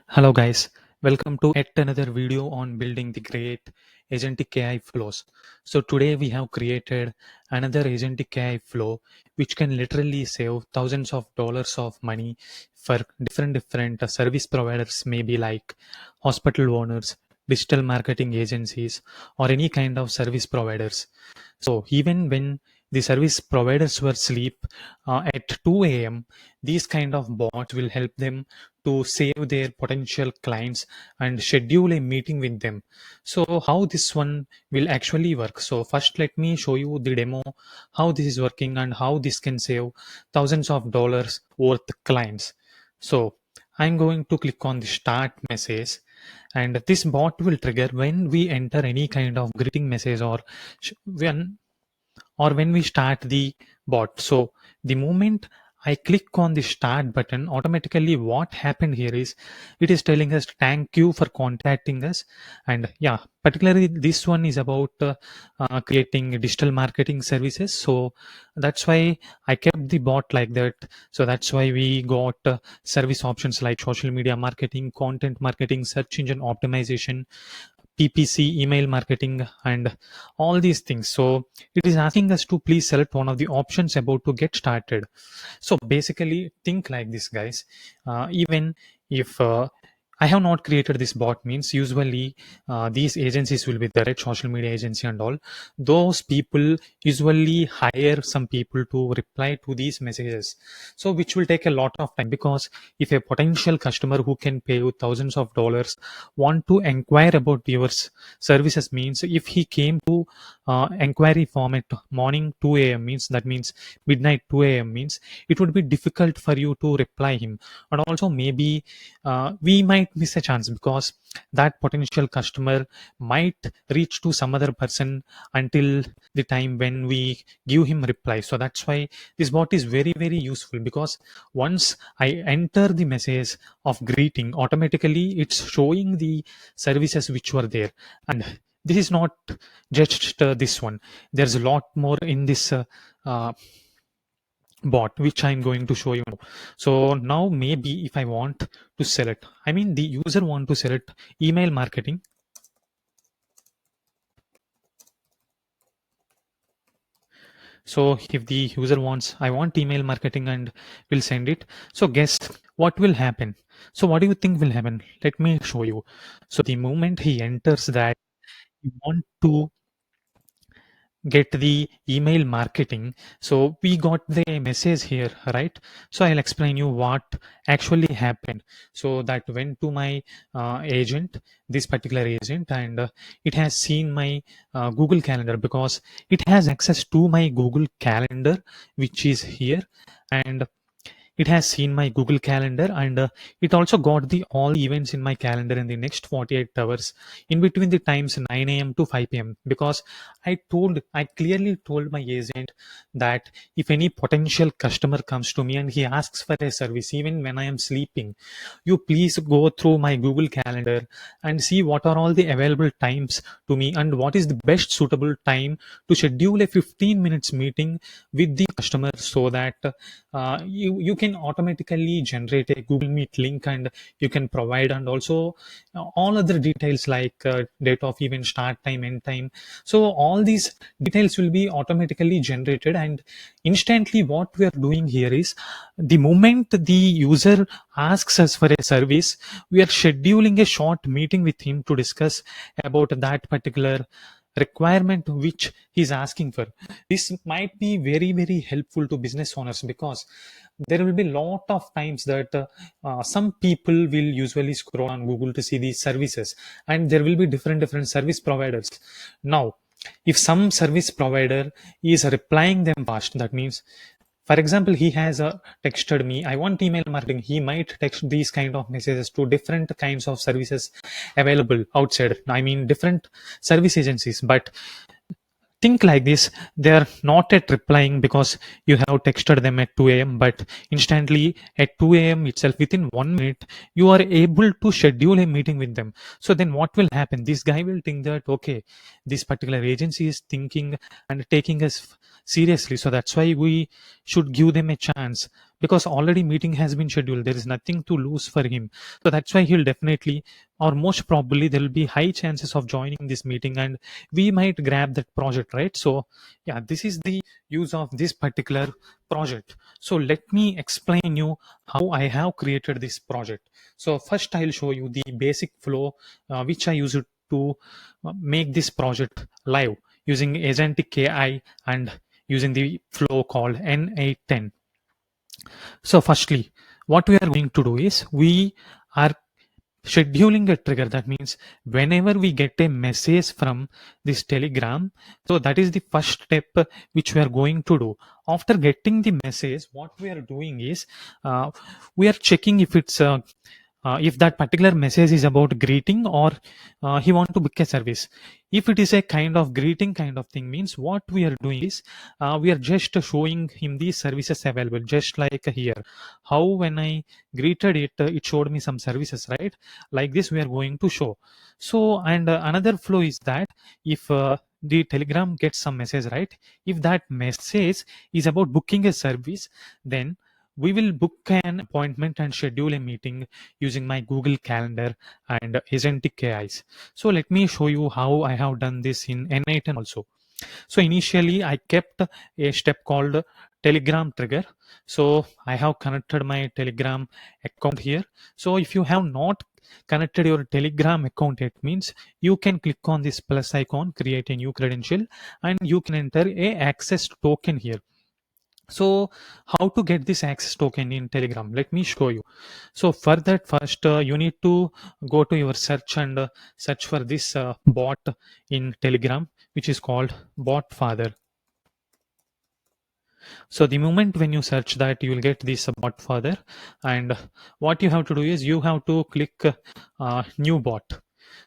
Hello guys, welcome to yet another video on building the great agentic AI flows. So today we have created another agentic AI flow which can literally save thousands of dollars of money for different service providers, maybe like hospital owners, digital marketing agencies, or any kind of service providers. So even when the service providers were asleep at 2 a.m., these kind of bots will help them to save their potential clients and schedule a meeting with them. So how this one will actually work? So first let me show you the demo, how this is working and how this can save thousands of dollars worth clients. So I'm going to click on the start message, and this bot will trigger when we enter any kind of greeting message or when we start the bot. So the moment I click on the start button, automatically what happened here is it is telling us thank you for contacting us. And yeah, particularly this one is about creating digital marketing services. So that's why I kept the bot like that. So that's why we got service options like social media marketing, content marketing, search engine optimization, PPC, email marketing, and all these things. So it is asking us to please select one of the options about to get started. So basically, think like this, guys. Even if I have not created this bot, means usually these agencies will be there, right? Social media agency and all. Those people usually hire some people to reply to these messages. So which will take a lot of time, because if a potential customer who can pay you thousands of dollars want to inquire about your services, means if he came to inquiry form at morning 2 a.m., means that means midnight 2 a.m., means it would be difficult for you to reply him. And also maybe we might miss a chance, because that potential customer might reach to some other person until the time when we give him reply. So that's why this bot is very useful, because once I enter the message of greeting, automatically it's showing the services which were there. And this is not just this one, there's a lot more in this uh, bot which I'm going to show you now. So now maybe if I want to select, I mean the user want to select email marketing. So if the user wants, I want email marketing and will send it. So guess what will happen? So what do you think will happen? Let me show you. So the moment he enters that you want to get the email marketing, so we got the message here, right? So I'll explain you what actually happened. So that went to my agent, this particular agent, and it has seen my Google calendar, because it has access to my Google calendar which is here. And it has seen my Google calendar, and it also got the all events in my calendar in the next 48 hours in between the times 9 a.m. to 5 p.m. Because I clearly told my agent that if any potential customer comes to me and he asks for a service even when I am sleeping, you please go through my Google calendar and see what are all the available times to me and what is the best suitable time to schedule a 15 minutes meeting with the customer, so that you can automatically generate a Google Meet link, and you can provide, and also all other details like date of event, start time, end time. So all these details will be automatically generated, and instantly what we are doing here is the moment the user asks us for a service, we are scheduling a short meeting with him to discuss about that particular requirement which he's asking for. This might be very helpful to business owners, because there will be lot of times that some people will usually scroll on Google to see these services, and there will be different service providers. Now if some service provider is replying them fast, that means, for example, he has texted me, I want email marketing. He might text these kind of messages to different kinds of services available outside, I mean different service agencies. But think like this, they are not at replying because you have texted them at 2 a.m., but instantly at 2 a.m. itself, within 1 minute, you are able to schedule a meeting with them. So then what will happen? This guy will think that, okay, this particular agency is thinking and taking us seriously, so that's why we should give them a chance. because already meeting has been scheduled. There is nothing to lose for him. So that's why he'll definitely, or most probably, there will be high chances of joining this meeting, and we might grab that project, right? So yeah, this is the use of this particular project. So let me explain you how I have created this project. So first I'll show you the basic flow which I use it to make this project live using agentic AI and using the flow called N8N. So firstly, what we are going to do is we are scheduling a trigger. That means whenever we get a message from this telegram, so that is the first step which we are going to do. After getting the message, what we are doing is we are checking if that particular message is about greeting, or he want to book a service. If it is a kind of greeting kind of thing, means what we are doing is we are just showing him the services available, just like here how when I greeted it, it showed me some services, right? Like this we are going to show. So and another flow is that if the telegram gets some message, right? If that message is about booking a service, then we will book an appointment and schedule a meeting using my Google Calendar and agentic AIs. So let me show you how I have done this in N8N also. So initially I kept a step called Telegram trigger. So I have connected my Telegram account here. So if you have not connected your Telegram account, it means you can click on this plus icon, create a new credential, and you can enter a access token here. So how to get this access token in Telegram? Let me show you. So for that, first you need to go to your search and search for this bot in Telegram, which is called bot father. So the moment when you search that, you will get this bot father, and what you have to do is you have to click new bot.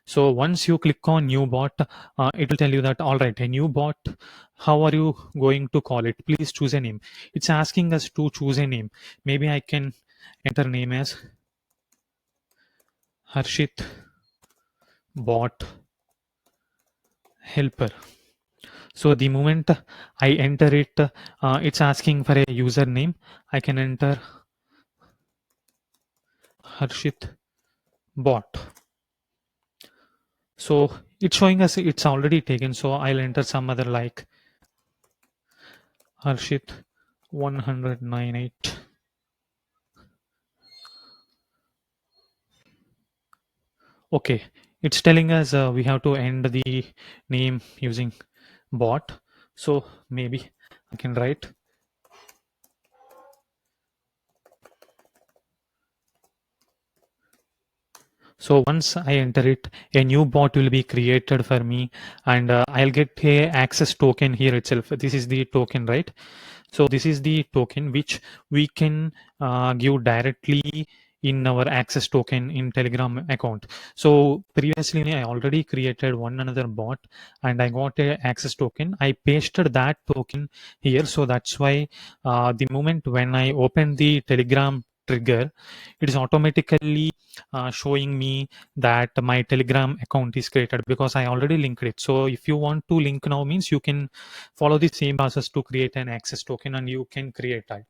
So once you click on new bot, it will tell you that all right, a new bot, how are you going to call it? Please choose a name. It's asking us to choose a name. Maybe I can enter name as Harshith bot helper. So the moment I enter it, it's asking for a username. I can enter Harshith bot. So it's showing us it's already taken. So I'll enter some other like Harshith 198. Okay, it's telling us we have to end the name using bot. So maybe I can write. So once I enter it, a new bot will be created for me, and I'll get a access token here itself. This is the token, right? So this is the token which we can give directly in our access token in Telegram account. So previously I already created one another bot and I got a access token. I pasted that token here. So that's why the moment when I open the Telegram trigger, it is automatically showing me that my Telegram account is created because I already linked it. So if you want to link now, means you can follow the same process to create an access token and you can create that.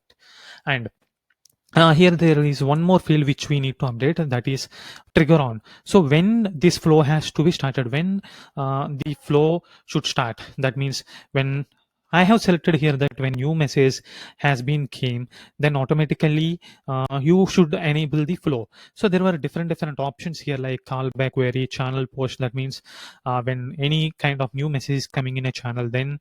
And here there is one more field which we need to update, and that is trigger on. So when this flow has to be started, when the flow should start, that means when I have selected here that when new message has been came, then automatically you should enable the flow. So there were different options here like callback query, channel post. That means when any kind of new message is coming in a channel, then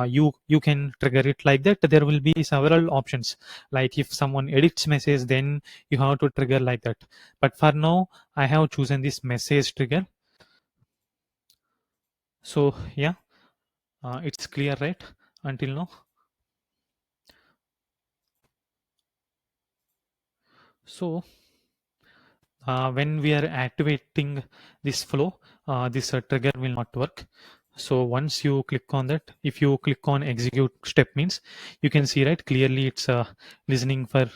you can trigger it like that. There will be several options, like if someone edits message, then you have to trigger like that. But for now I have chosen this message trigger. So yeah, it's clear, right, until now? So when we are activating this flow, this trigger will not work. So once you click on that, if you click on execute step, means you can see right clearly it's listening for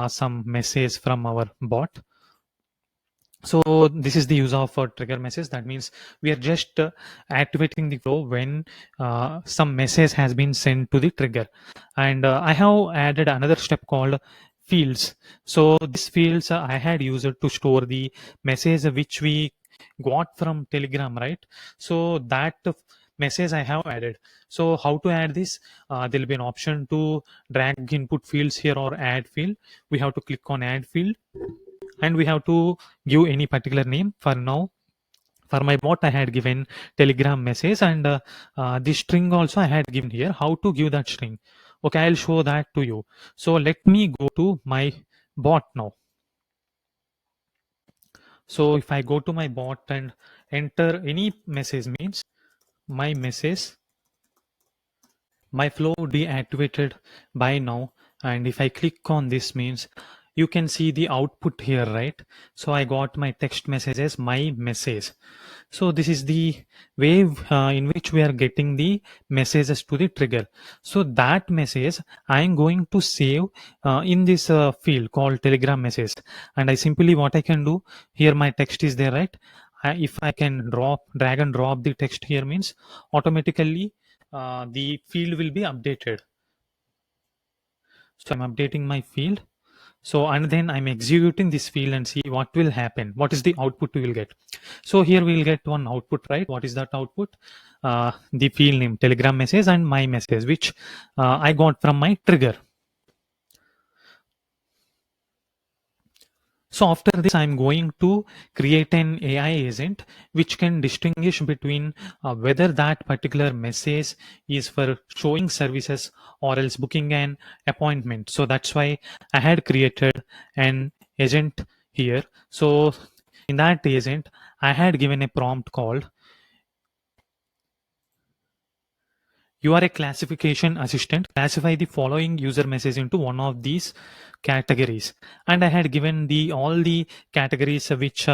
some message from our bot. So this is the use of trigger message. That means we are just activating the flow when some message has been sent to the trigger. And I have added another step called fields. So these fields I had used to store the message which we got from Telegram, right? So that message I have added. So how to add this? There will be an option to drag input fields here or add field. We have to click on add field, and we have to give any particular name. For now, for my bot I had given Telegram message, and the string also I had given here. How to give that string? Okay, I'll show that to you. So let me go to my bot now. So if I go to my bot and enter any message, means my message, my flow deactivated by now. And if I click on this, means you can see the output here, right? So I got my text messages, my message. So this is the way in which we are getting the messages to the trigger. So that message I am going to save in this field called Telegram message. And I simply, what I can do here, my text is there, right? If I can drag and drop the text here, means automatically the field will be updated. So I'm updating my field. So and then I'm executing this field and see what will happen. What is the output we will get? So here we will get one output, right? What is that output? The field name, Telegram message, and my message, which I got from my trigger. So after this, I'm going to create an AI agent which can distinguish between whether that particular message is for showing services or else booking an appointment. So that's why I had created an agent here. So in that agent, I had given a prompt called, "You are a classification assistant. Classify the following user message into one of these categories." And I had given the all the categories which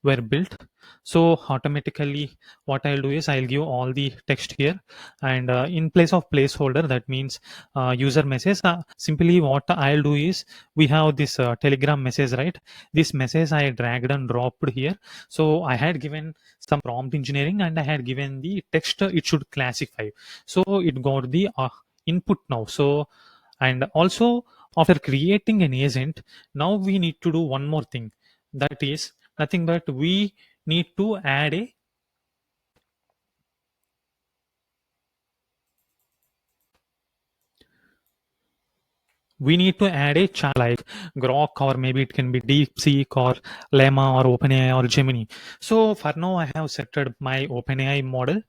were built. So automatically, what I'll do is I'll give all the text here, and in place of placeholder, that means user message. Simply, what I'll do is we have this Telegram message, right? This message I dragged and dropped here. So I had given some prompt engineering, and I had given the text it should classify. So it got the input now. So, and also after creating an agent, now we need to do one more thing. That is nothing but need to add a we need to add a chat like Grok, or maybe it can be DeepSeek or Llama or OpenAI or Gemini. So for now, I have selected my OpenAI model.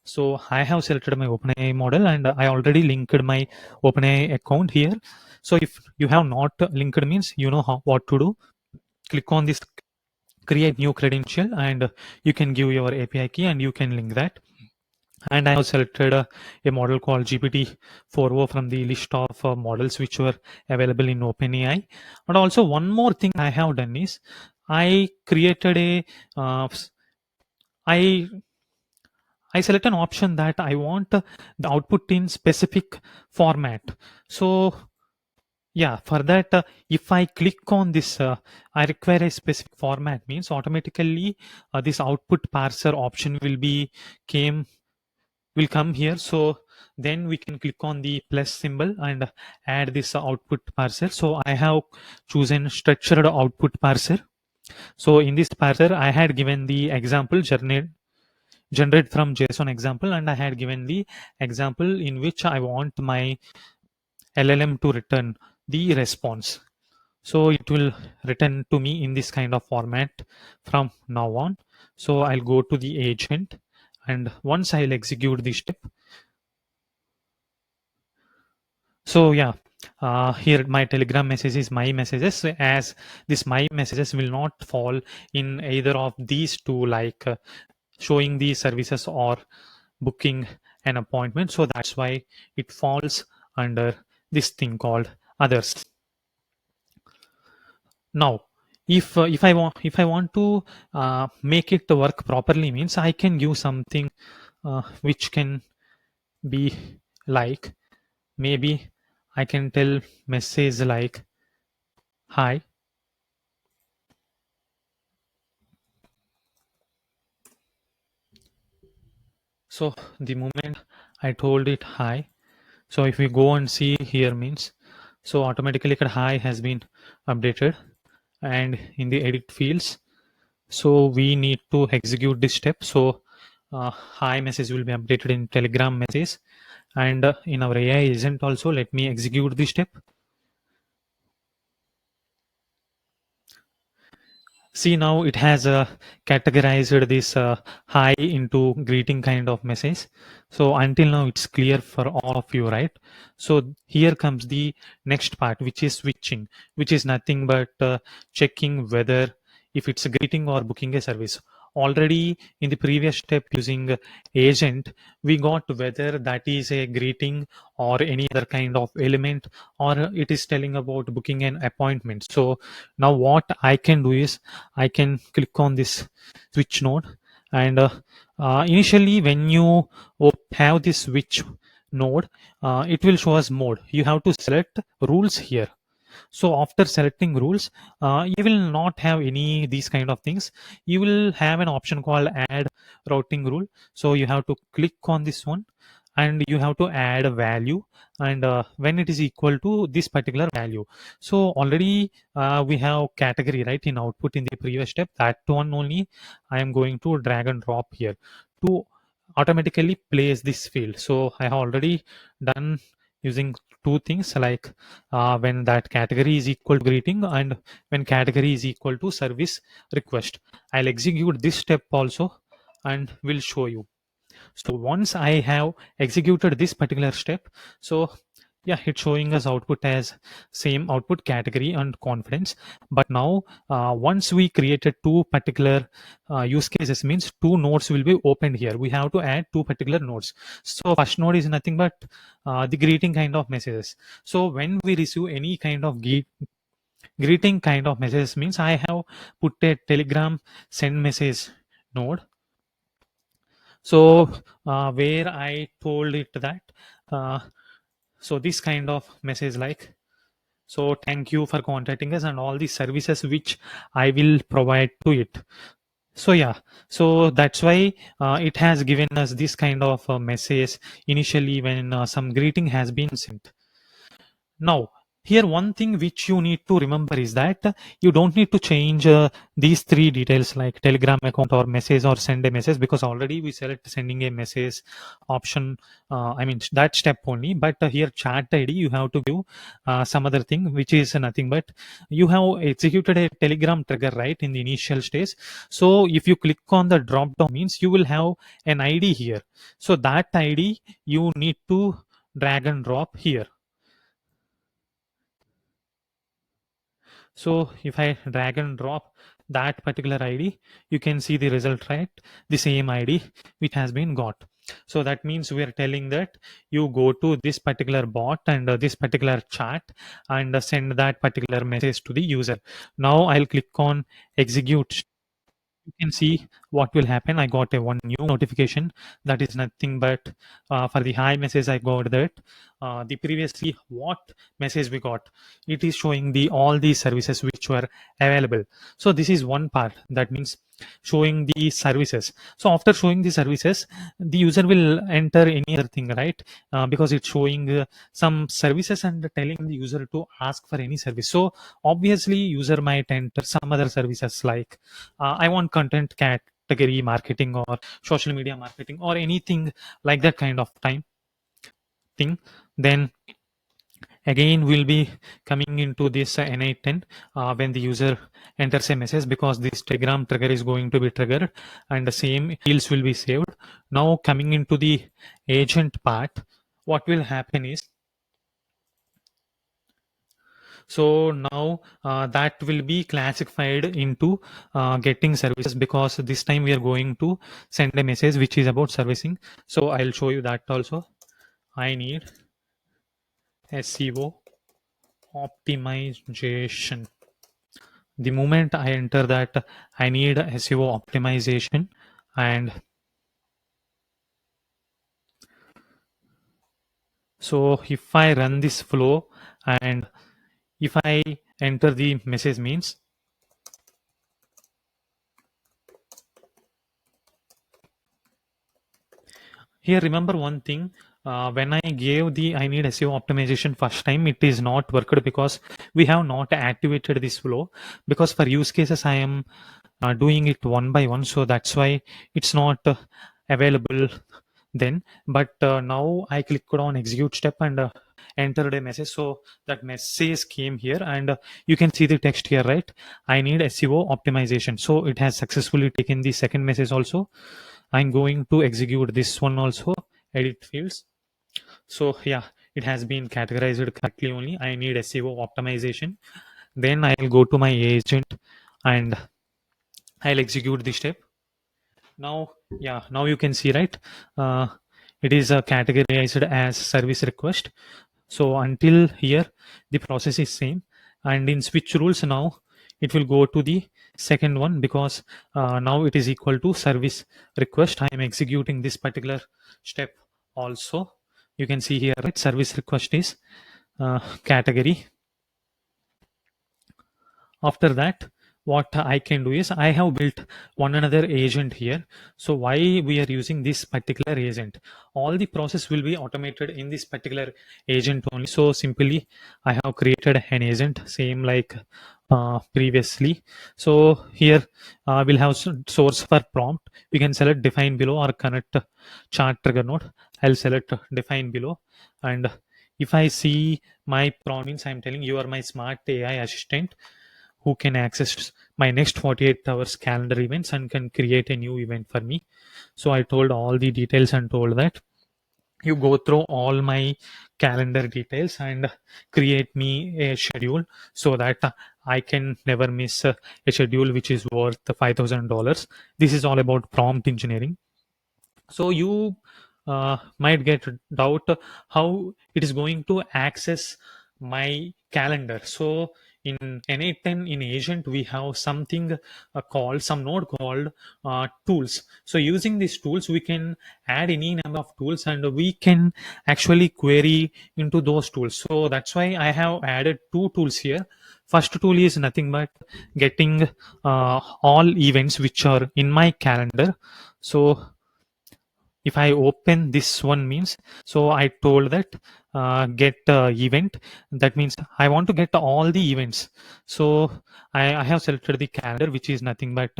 So I have selected my OpenAI model, and I already linked my OpenAI account here. So if you have not linked, means you know what to do. Click on this create new credential, and you can give your API key and you can link that. And I have selected a model called GPT-4o from the list of models which were available in OpenAI. And also one more thing I have done is I created a I I select an option that I want the output in specific format. So yeah, for that, if I click on this, I require a specific format, means automatically this output parser option came will come here. So then we can click on the plus symbol and add this output parser. So I have chosen structured output parser. So in this parser, I had given the example generate from JSON example, and I had given the example in which I want my LLM to return the response. So it will return to me in this kind of format from now on. So I'll go to the agent, and once I'll execute this step. So yeah, here my Telegram message is my messages, as this my messages will not fall in either of these two, like showing the services or booking an appointment. So that's why it falls under this thing called others. Now, if I want to make it work properly, means I can give something which can be like, maybe I can tell message like, "Hi, So the moment I told it hi, so if we go and see here means, so automatically hi has been updated, and in the edit fields, so we need to execute this step. So hi message will be updated in Telegram message, and in our AI agent also, let me execute this step. See, now it has categorized this hi into greeting kind of message. So until now it's clear for all of you, right? So here comes the next part, which is switching, which is nothing but checking whether if it's a greeting or booking a service. Already in the previous step using agent, we got whether that is a greeting or any other kind of element, or it is telling about booking an appointment. So now what I can do is I can click on this switch node, and initially when you have this switch node, it will show us mode. You have to select rules here. So after selecting rules, you will not have any these kind of things. You will have an option called add routing rule. So you have to click on this one, and you have to add a value, and when it is equal to this particular value. So already we have category right in output in the previous step. That one only I am going to drag and drop here to automatically place this field. So I have already done using two things, like when that category is equal to greeting, and when category is equal to service request. I'll execute this step also and will show you. So once I have executed this particular step, so yeah, it's showing us output as same output category and confidence. But now once we created two particular use cases, means two nodes will be opened here. We have to add two particular nodes. So first node is nothing but the greeting kind of messages. So when we receive any kind of greeting kind of messages, means I have put a Telegram send message node. So where I told it that uh, so this kind of message, like, so thank you for contacting us and all the services which I will provide to it. So yeah, so that's why it has given us this kind of message initially when some greeting has been sent. Now, here one thing which you need to remember is that you don't need to change these three details like Telegram account or message or send a message, because already we select sending a message option. I mean that step only, but here chat ID you have to give some other thing which is nothing but you have executed a Telegram trigger right in the initial stage. So if you click on the drop down, means you will have an ID here. So that ID you need to drag and drop here. So if I drag and drop that particular ID, you can see the result, right? The same ID which has been got. So that means we are telling that you go to this particular bot and this particular chat and send that particular message to the user. Now I'll click on execute. You can see what will happen. I got a one new notification. That is nothing but for the hi message I got that the previously what message we got, it is showing the all the services which were available. So this is one part, that means showing the services. So after showing the services, the user will enter any other thing, right? Because it's showing some services and telling the user to ask for any service. So obviously user might enter some other services like I want content category marketing or social media marketing or anything like that kind of time thing. Then again we'll be coming into this N8N when the user enters a message, because this Telegram trigger is going to be triggered and the same fields will be saved. Now coming into the agent part, what will happen is, so now that will be classified into getting services, because this time we are going to send a message which is about servicing. So I'll show you that also. I need SEO optimization. The moment I enter that I need SEO optimization, and so if I run this flow and if I enter the message means, Here, remember one thing. When I gave the I need SEO optimization first time, it is not worked because we have not activated this flow. Because for use cases I am doing it one by one, so that's why it's not available then. But now I clicked on execute step and entered a message, so that message came here, and you can see the text here, right? I need SEO optimization. So it has successfully taken the second message also. I'm going to execute this one also, edit fields. So yeah, it has been categorized correctly only. I need SEO optimization. Then I'll go to my agent and I'll execute the step. Now, yeah, now you can see, right? Uh, it is categorized as service request. So until here, the process is same. And in switch rules now, it will go to the second one because now it is equal to service request. I am executing this particular step also. You can see here, right? Service request is category. After that, what I can do is I have built one another agent here. So why we are using this particular agent? All the process will be automated in this particular agent only. So simply I have created an agent same like previously. So here we'll have source for prompt. We can select define below or connect chart trigger node. I'll select define below. And if I see my prompt means I'm telling you are my smart AI assistant who can access my next 48 hours calendar events and can create a new event for me. So I told all the details and told that you go through all my calendar details and create me a schedule so that I can never miss a schedule which is worth $5,000. This is all about prompt engineering. So you might get doubt how it is going to access my calendar. So in N8N in agent we have something called some node called tools. So using these tools we can add any number of tools and we can actually query into those tools. So that's why I have added two tools here. First tool is nothing but getting all events which are in my calendar. So if I open this one means, so I told that get event. That means I want to get all the events. So I have selected the calendar, which is nothing but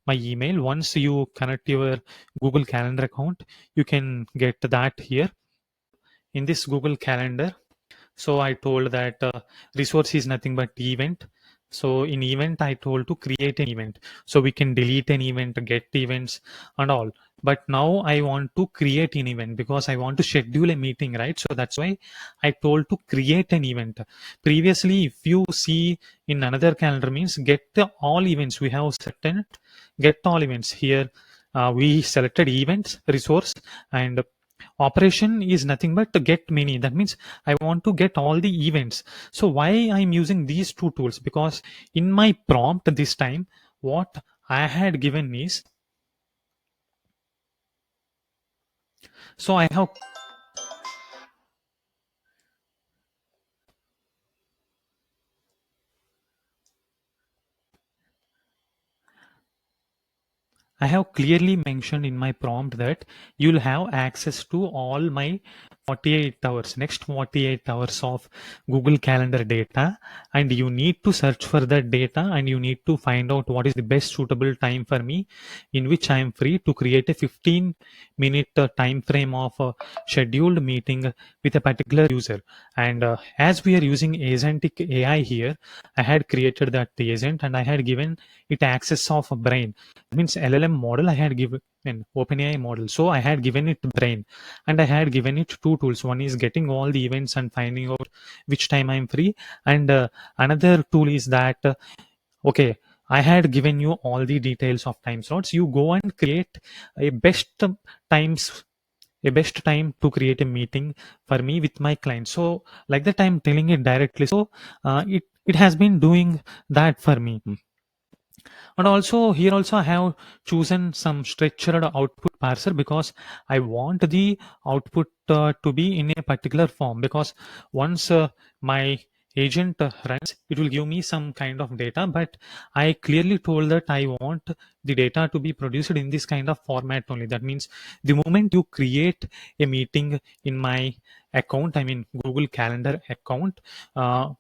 my email. Once you connect your Google Calendar account, you can get that here in this Google Calendar. So I told that resource is nothing but event. So in event I told to create an event, so we can delete an event, get events and all. But now I want to create an event because I want to schedule a meeting, right? So that's why I told to create an event. Previously if you see in another calendar means get all events, we have selected get all events here. We selected events resource, and operation is nothing but to get many. That means I want to get all the events. So why I'm using these two tools? Because in my prompt this time what I had given is, so I have clearly mentioned in my prompt that you'll have access to all my 48 hours, next 48 hours of Google Calendar data, and you need to search for that data and you need to find out what is the best suitable time for me in which I am free to create a 15-minute time frame of a scheduled meeting with a particular user. And as we are using agentic AI here, I had created that agent and I had given it access of a brain. Means LLM model I had given an OpenAI model. So I had given it brain and I had given it two tools. One is getting all the events and finding out which time I'm free. And another tool is that, okay, I had given you all the details of time slots. You go and create a times a best time to create a meeting for me with my client. So like that I'm telling it directly. So it has been doing that for me. And also here also I have chosen some structured output parser because I want the output to be in a particular form, because once my agent runs, it will give me some kind of data, but I clearly told that I want the data to be produced in this kind of format only. That means the moment you create a meeting in my account, I mean Google Calendar account,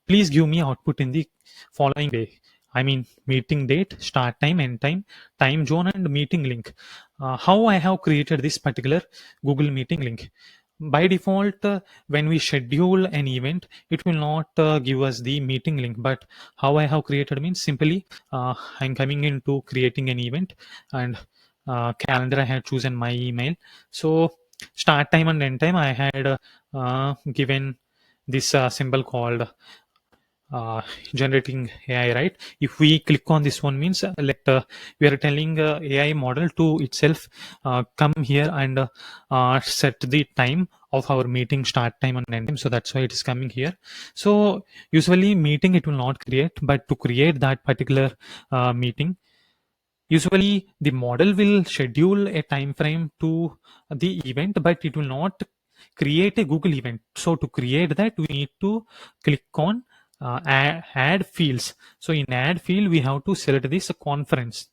please give me output in the following way. I mean meeting date, start time, end time, time zone, and meeting link. How I have created this particular Google Meeting link. By default, when we schedule an event, it will not give us the meeting link. But how I have created means simply I'm coming into creating an event, and calendar I had chosen my email. So start time and end time I had given this symbol called uh, generating AI, right? If we click on this one means we are telling AI model to itself come here and set the time of our meeting start time and end time. So that's why it is coming here. So usually meeting it will not create, but to create that particular meeting, usually the model will schedule a time frame to the event, but it will not create a Google event. So to create that, we need to click on add fields. So in add field, we have to select this conference.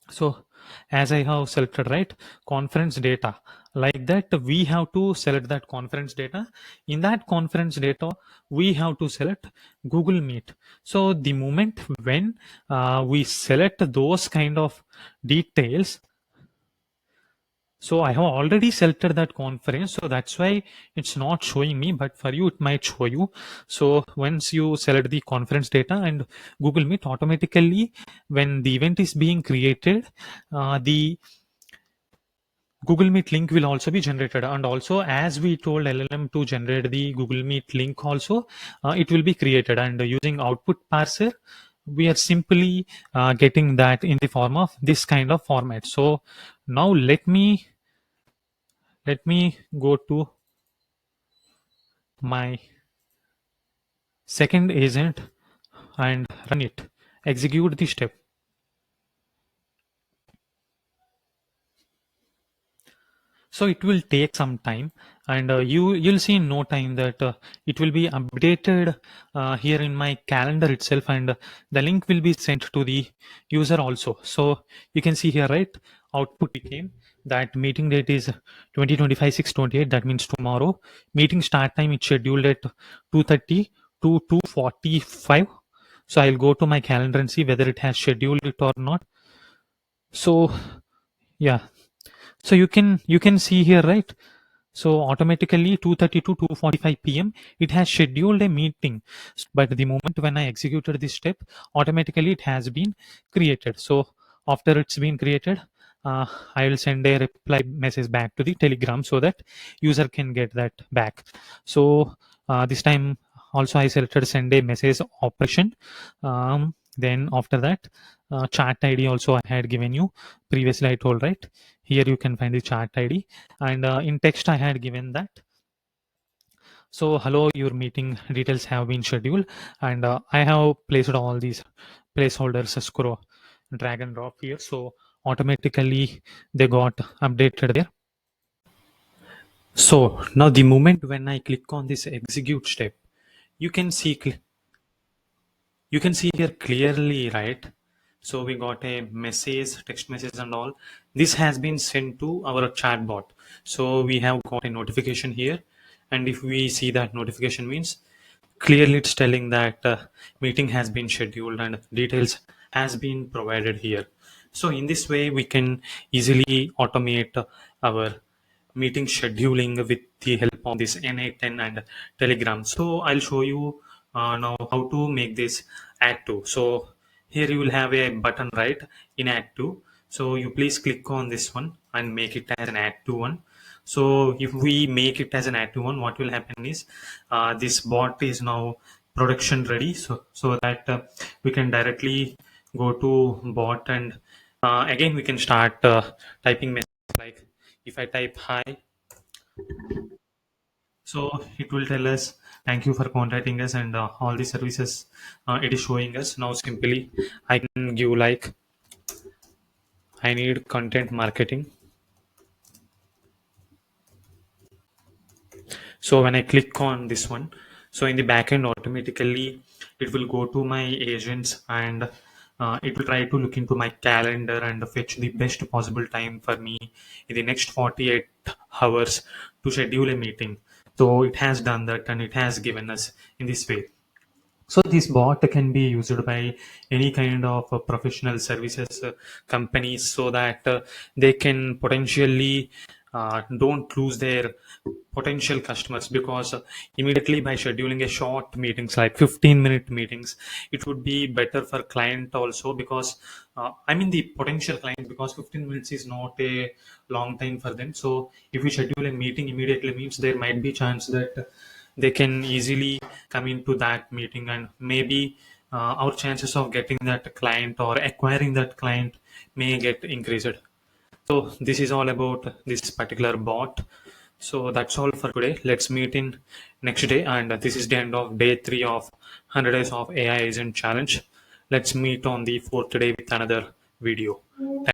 So as I have selected, right, conference data, like that we have to select that conference data. In that conference data, we have to select Google Meet. So the moment when we select those kind of details, so I have already selected that conference, so that's why it's not showing me, but for you it might show you. So once you select the conference data and Google Meet, automatically when the event is being created, the Google Meet link will also be generated. And also, as we told LLM to generate the Google Meet link also, it will be created. And using output parser, we are simply getting that in the form of this kind of format. So now let me go to my second agent and run it, execute the step. So it will take some time, and you'll see in no time that it will be updated here in my calendar itself, and the link will be sent to the user also. So you can see here, right, output became that meeting date is 2025 6/28, that means tomorrow. Meeting start time is scheduled at 2:30 to 2:45. So I'll go to my calendar and see whether it has scheduled it or not. So yeah, so you can see here, right? So automatically 2:30 to 2:45 p.m. it has scheduled a meeting. But the moment when I executed this step, automatically it has been created. So after it's been created, I will send a reply message back to the Telegram so that user can get that back. So this time also I selected send a message operation. Then after that, chat ID also I had given you previously. I told, right, here you can find the chat ID, and in text I had given that, so hello, your meeting details have been scheduled, and I have placed all these placeholders, scroll drag and drop here, so automatically they got updated there. So now the moment when I click on this execute step, you can see here clearly, right? So we got a message, text message and all. This has been sent to our chatbot. So we have got a notification here, and if we see that notification means clearly it's telling that meeting has been scheduled and details has been provided here. So in this way we can easily automate our meeting scheduling with the help of this N8N and Telegram. So I'll show you now how to make this add to. So here you will have a button, right, in add to. So you please click on this one and make it as an add to one. So if we make it as an add to one, what will happen is this bot is now production ready. So that we can directly go to bot, and again we can start typing messages like if I type hi, so it will tell us thank you for contacting us and all the services it is showing us. Now simply I can give like I need content marketing. So when I click on this one, So in the backend, automatically it will go to my agents and it will try to look into my calendar and fetch the best possible time for me in the next 48 hours to schedule a meeting. So it has done that and it has given us in this way. So this bot can be used by any kind of professional services companies so that they can potentially don't lose their potential customers, because immediately by scheduling a short meetings like 15-minute meetings, it would be better for client also, because I mean the potential client, because 15 minutes is not a long time for them. So if we schedule a meeting immediately, means there might be chance that they can easily come into that meeting, and maybe our chances of getting that client or acquiring that client may get increased. So this is all about this particular bot. So that's all for today. Let's meet in next day, and this is the end of day 3 of 100 days of AI agent challenge. Let's meet on the fourth day with another video.